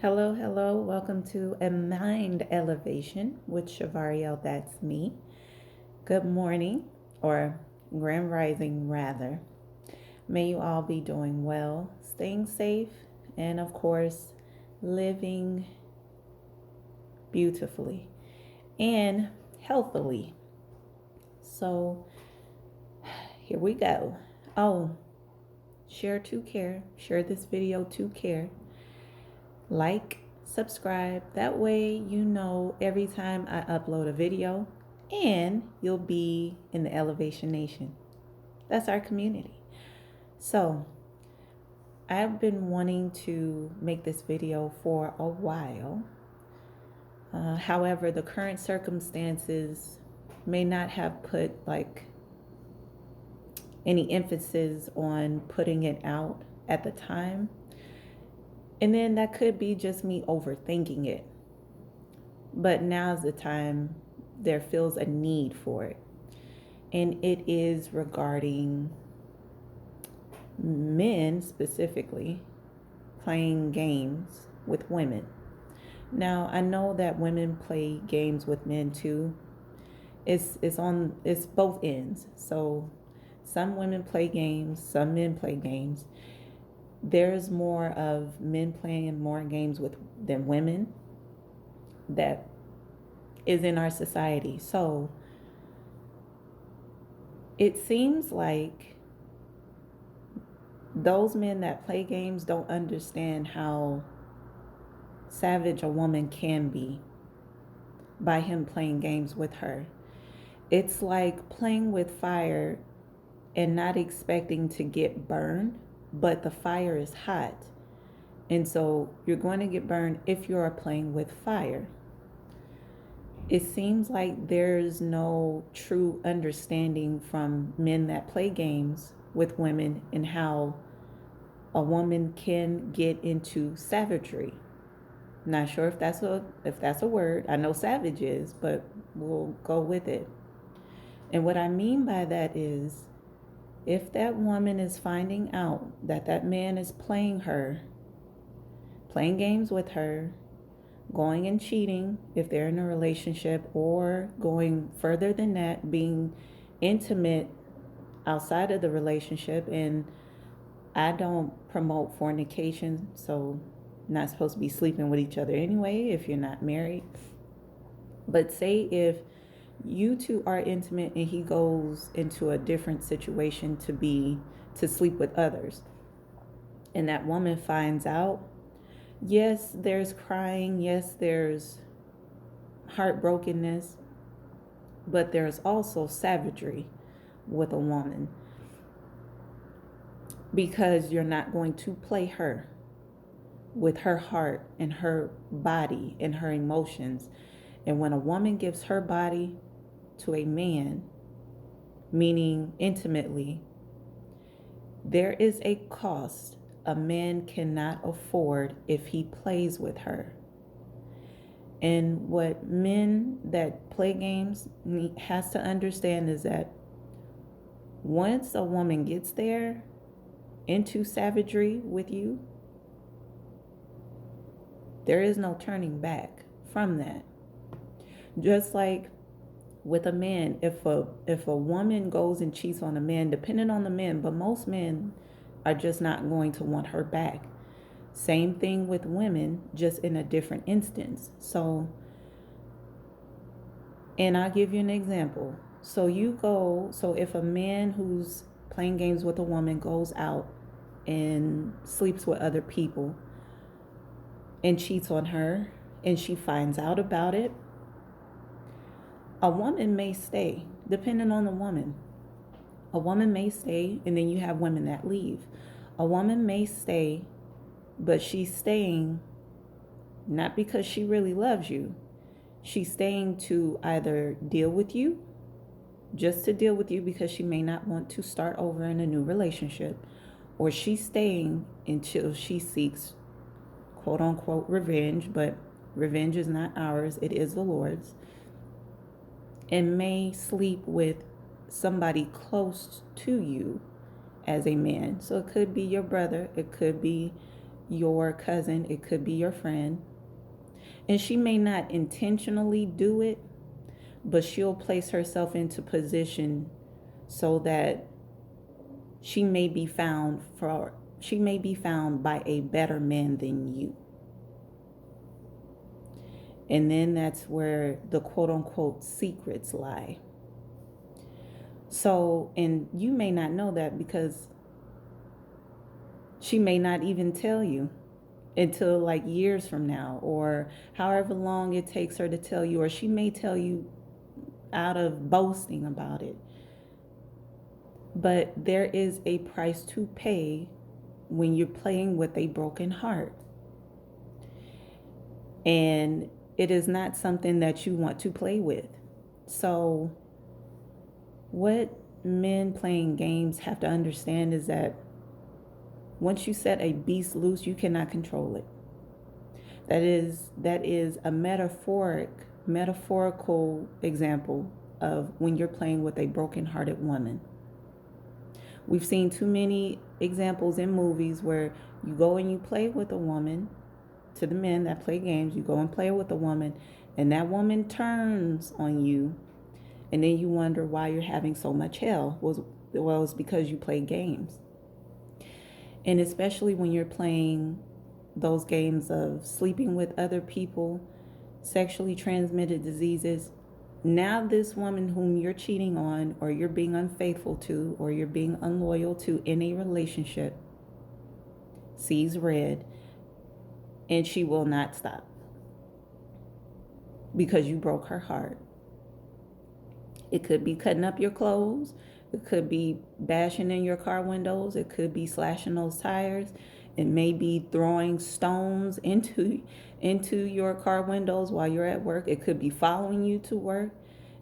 Hello, hello. Welcome to A Mind Elevation with Shavariel. That's me. Good morning, or grand rising, rather. May you all be doing well, staying safe, and of course, living beautifully and healthily. So, here we go. Oh, share to care. Share this video to care. Like, subscribe. That way you know every time I upload a video and you'll be in the Elevation Nation. That's our community. So, I've been wanting to make this video for a while. However, the current circumstances may not have put any emphasis on putting it out at the time. And then that could be just me overthinking it. But now's the time there feels a need for it. And it is regarding men specifically playing games with women. Now, I know that women play games with men too. It's both ends. So some women play games, some men play games. There's more of men playing more games than women that is in our society. So it seems like those men that play games don't understand how savage a woman can be by him playing games with her. It's like playing with fire and not expecting to get burned, but the fire is hot. And so you're going to get burned if you're playing with fire. It seems like there's no true understanding from men that play games with women and how a woman can get into savagery. Not sure if that's a word. I know savage is, but we'll go with it. And what I mean by that is, if that woman is finding out that that man is playing games with her, going and cheating if they're in a relationship, or going further than that, being intimate outside of the relationship. And I don't promote fornication, so not supposed to be sleeping with each other anyway if you're not married. But say if you two are intimate and he goes into a different situation to sleep with others, and that woman finds out, yes, there's crying, yes, there's heartbrokenness, but there's also savagery with a woman, because you're not going to play her with her heart and her body and her emotions. And when a woman gives her body to a man, meaning intimately, there is a cost a man cannot afford if he plays with her. And what men that play games has to understand is that once a woman gets there into savagery with you, there is no turning back from that. Just like with a man, if a woman goes and cheats on a man, depending on the man, but most men are just not going to want her back. Same thing with women, just in a different instance. So, and I'll give you an example. So if a man who's playing games with a woman goes out and sleeps with other people and cheats on her, and she finds out about it, a woman may stay, depending on the woman. A woman may stay, and then you have women that leave. A woman may stay, but she's staying not because she really loves you. She's staying to either deal with you, just to deal with you because she may not want to start over in a new relationship, or she's staying until she seeks quote unquote revenge, but revenge is not ours, it is the Lord's, and may sleep with somebody close to you as a man. So it could be your brother, it could be your cousin, it could be your friend, and she may not intentionally do it, but she'll place herself into position so that she may be found by a better man than you. And then that's where the quote unquote secrets lie. So, and you may not know that because she may not even tell you until like years from now, or however long it takes her to tell you, or she may tell you out of boasting about it. But there is a price to pay when you're playing with a broken heart. And it is not something that you want to play with. So, what men playing games have to understand is that once you set a beast loose, you cannot control it. That is a metaphorical example of when you're playing with a broken-hearted woman. We've seen too many examples in movies where you go and you play with a woman. To the men that play games, you go and play with a woman, and that woman turns on you, and then you wonder why you're having so much hell. Well, it's because you play games. And especially when you're playing those games of sleeping with other people, sexually transmitted diseases, now this woman whom you're cheating on, or you're being unfaithful to, or you're being unloyal to in a relationship, sees red, and she will not stop because you broke her heart. It could be cutting up your clothes. It could be bashing in your car windows. It could be slashing those tires. It may be throwing stones into your car windows while you're at work. It could be following you to work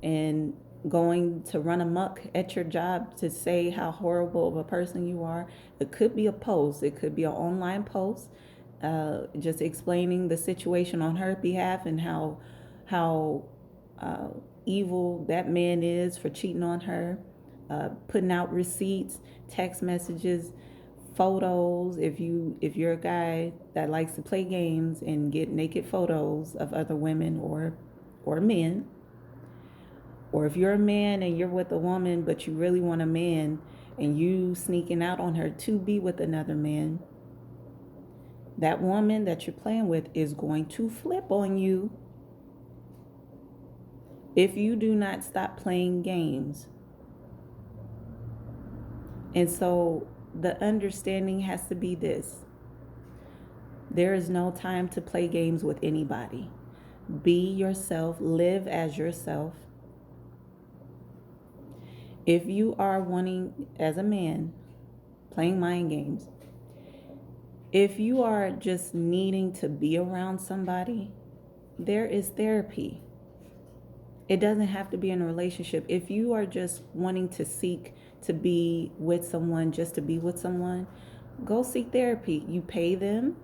and going to run amok at your job to say how horrible of a person you are. It could be a post. It could be an online post, just explaining the situation on her behalf and how evil that man is for cheating on her. Putting out receipts, text messages, photos. If you're a guy that likes to play games and get naked photos of other women or men, or if you're a man and you're with a woman but you really want a man and you sneaking out on her to be with another man, that woman that you're playing with is going to flip on you if you do not stop playing games. And so the understanding has to be this: there is no time to play games with anybody. Be yourself, live as yourself. If you are wanting, as a man, playing mind games, if you are just needing to be around somebody, there is therapy. It doesn't have to be in a relationship. If you are just wanting to seek to be with someone just to be with someone, go seek therapy. You pay them.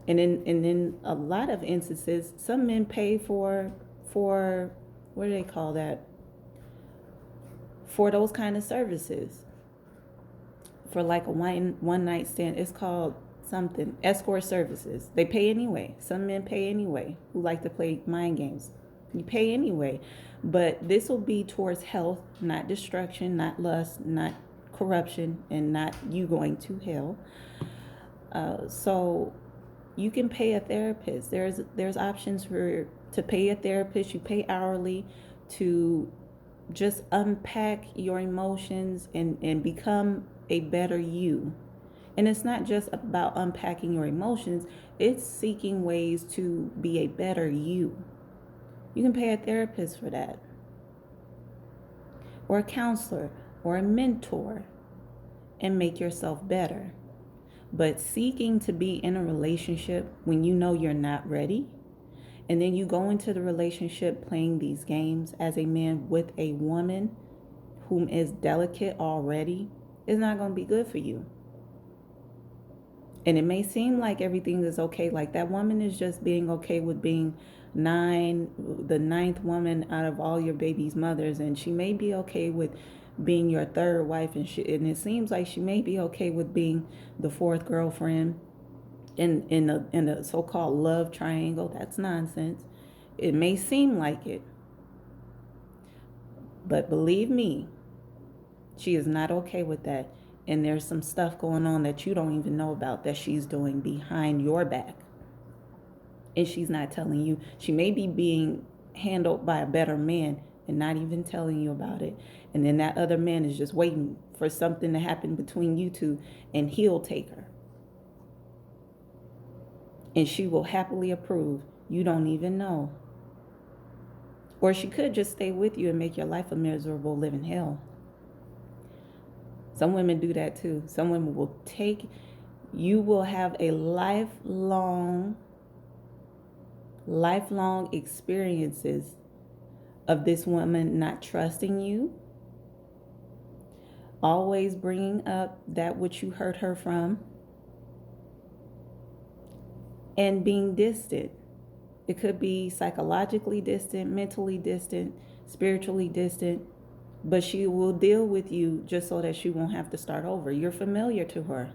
And in a lot of instances, some men pay for what do they call that? For those kind of services. For like a one night stand, it's called something, escort services. They pay anyway. Some men pay anyway who like to play mind games. You pay anyway. But this will be towards health, not destruction, not lust, not corruption, and not you going to hell. So you can pay a therapist. There's options to pay a therapist. You pay hourly to just unpack your emotions and become a better you. And it's not just about unpacking your emotions. It's seeking ways to be a better you. You can pay a therapist for that, or a counselor, or a mentor, and make yourself better. But seeking to be in a relationship when you know you're not ready, and then you go into the relationship playing these games as a man with a woman whom is delicate already, is not going to be good for you. And it may seem like everything is okay, like that woman is just being okay with being the ninth woman out of all your baby's mothers, and she may be okay with being your third wife, and it seems like she may be okay with being the fourth girlfriend, in the so-called love triangle. That's nonsense. It may seem like it, but believe me, she is not okay with that. And there's some stuff going on that you don't even know about that she's doing behind your back. And she's not telling you. She may be being handled by a better man and not even telling you about it. And then that other man is just waiting for something to happen between you two, and he'll take her. And she will happily approve. You don't even know. Or she could just stay with you and make your life a miserable living hell. Some women do that too. Some women will you will have a lifelong experiences of this woman not trusting you, always bringing up that which you hurt her from, and being distant. It could be psychologically distant, mentally distant, spiritually distant, but she will deal with you just so that she won't have to start over. You're familiar to her.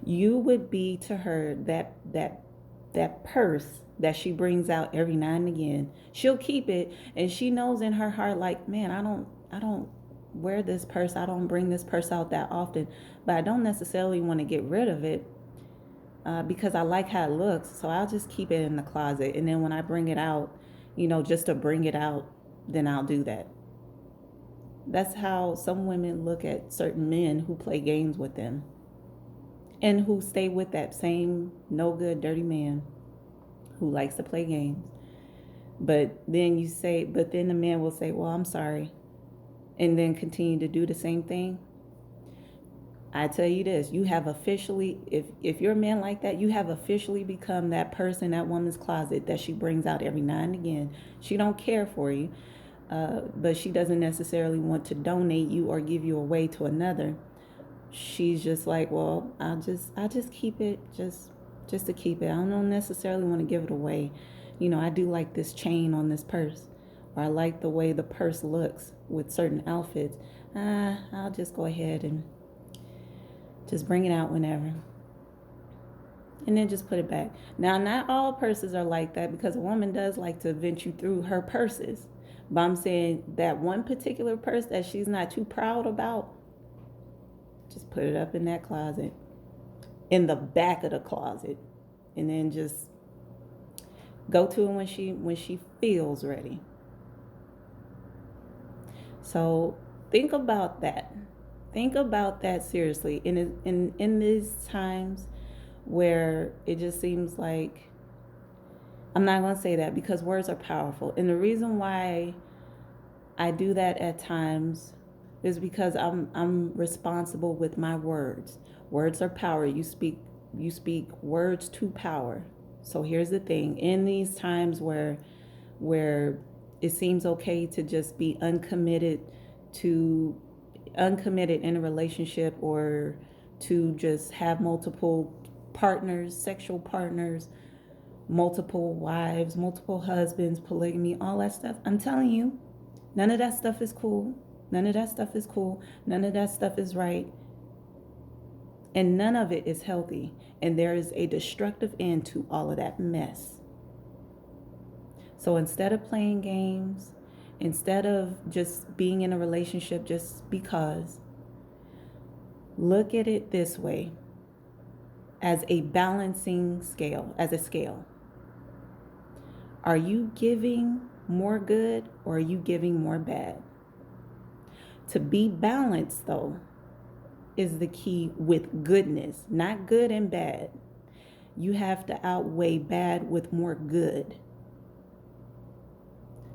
You would be to her that purse that she brings out every now and again. She'll keep it, and she knows in her heart, like, man, I don't wear this purse. I don't bring this purse out that often, but I don't necessarily want to get rid of it because I like how it looks. So I'll just keep it in the closet. And then when I bring it out, just to bring it out, then I'll do that. That's how some women look at certain men who play games with them and who stay with that same no good, dirty man who likes to play games. But then the man will say, well, I'm sorry, and then continue to do the same thing. I tell you this, you have officially, if you're a man like that, you have officially become that person, that woman's closet that she brings out every now and again. She don't care for you, but she doesn't necessarily want to donate you or give you away to another. She's just like, well, I just keep it just to keep it. I don't necessarily want to give it away. I do like this chain on this purse, or I like the way the purse looks with certain outfits. I'll just go ahead and just bring it out whenever. And then just put it back. Now, not all purses are like that, because a woman does like to vent you through her purses. But I'm saying that one particular purse that she's not too proud about, just put it up in that closet, in the back of the closet. And then just go to it when she feels ready. So think about that. Think about that seriously. In these times where it just seems like, I'm not going to say that because words are powerful. And the reason why I do that at times is because I'm responsible with my words. Words are power. You speak words to power. So here's the thing. In these times where it seems okay to just be uncommitted in a relationship, or to just have multiple partners, sexual partners, multiple wives, multiple husbands, polygamy, all that stuff. I'm telling you, none of that stuff is cool. None of that stuff is cool. None of that stuff is right. And none of it is healthy. And there is a destructive end to all of that mess. So instead of playing games, instead of just being in a relationship just because, look at it this way, as a balancing scale, as a scale. Are you giving more good, or are you giving more bad? To be balanced, though, is the key with goodness, not good and bad. You have to outweigh bad with more good.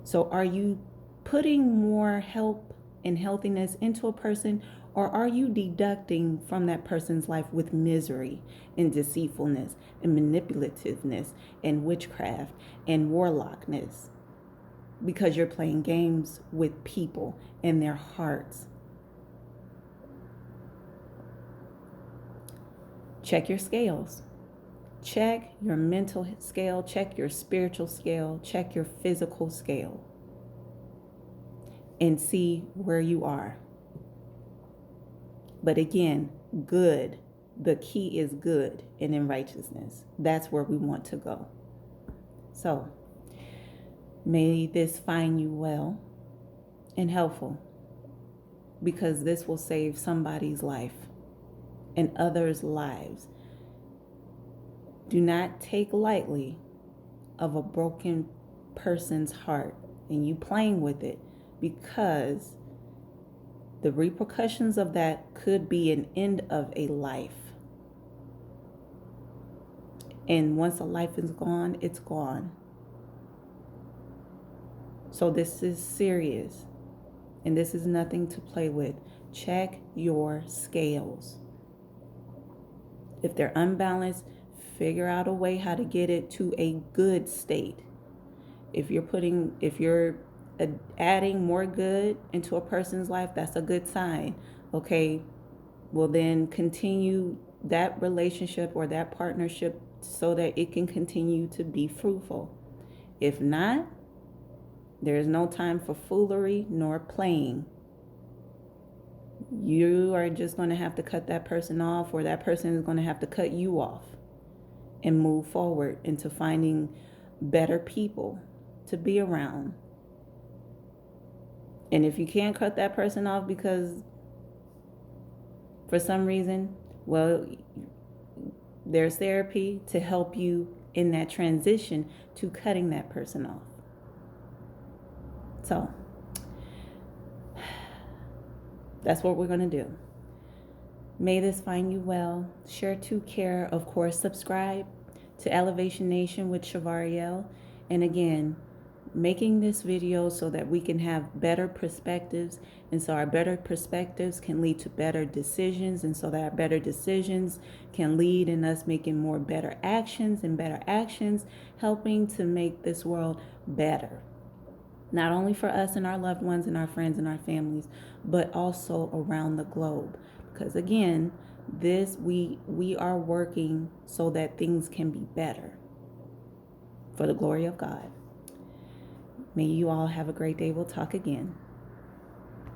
So are you putting more help and healthiness into a person, or are you deducting from that person's life with misery and deceitfulness and manipulativeness and witchcraft and warlockness? Because you're playing games with people and their hearts. Check your scales. Check your mental scale. Check your spiritual scale. Check your physical scale. And see where you are. But again, good. the key is good and in righteousness. That's where we want to go. So, may this find you well and helpful, because this will save somebody's life and others' lives. Do not take lightly of a broken person's heart and you playing with it, because the repercussions of that could be an end of a life. And once a life is gone, it's gone. So this is serious. And this is nothing to play with. Check your scales. If they're unbalanced, figure out a way how to get it to a good state. If you're adding more good into a person's life, that's a good sign. Okay, well then continue that relationship or that partnership so that it can continue to be fruitful. If not, there is no time for foolery nor playing. You are just going to have to cut that person off, or that person is going to have to cut you off and move forward into finding better people to be around. And if you can't cut that person off because for some reason, well, there's therapy to help you in that transition to cutting that person off. So that's what we're going to do. May this find you well. Sure to care, of course, subscribe to Elevation Nation with Shavariel. And again, making this video so that we can have better perspectives, and so our better perspectives can lead to better decisions, and so that our better decisions can lead in us making more better actions, and better actions helping to make this world better. Not only for us and our loved ones and our friends and our families, but also around the globe. Because again, we are working so that things can be better for the glory of God. May you all have a great day. We'll talk again.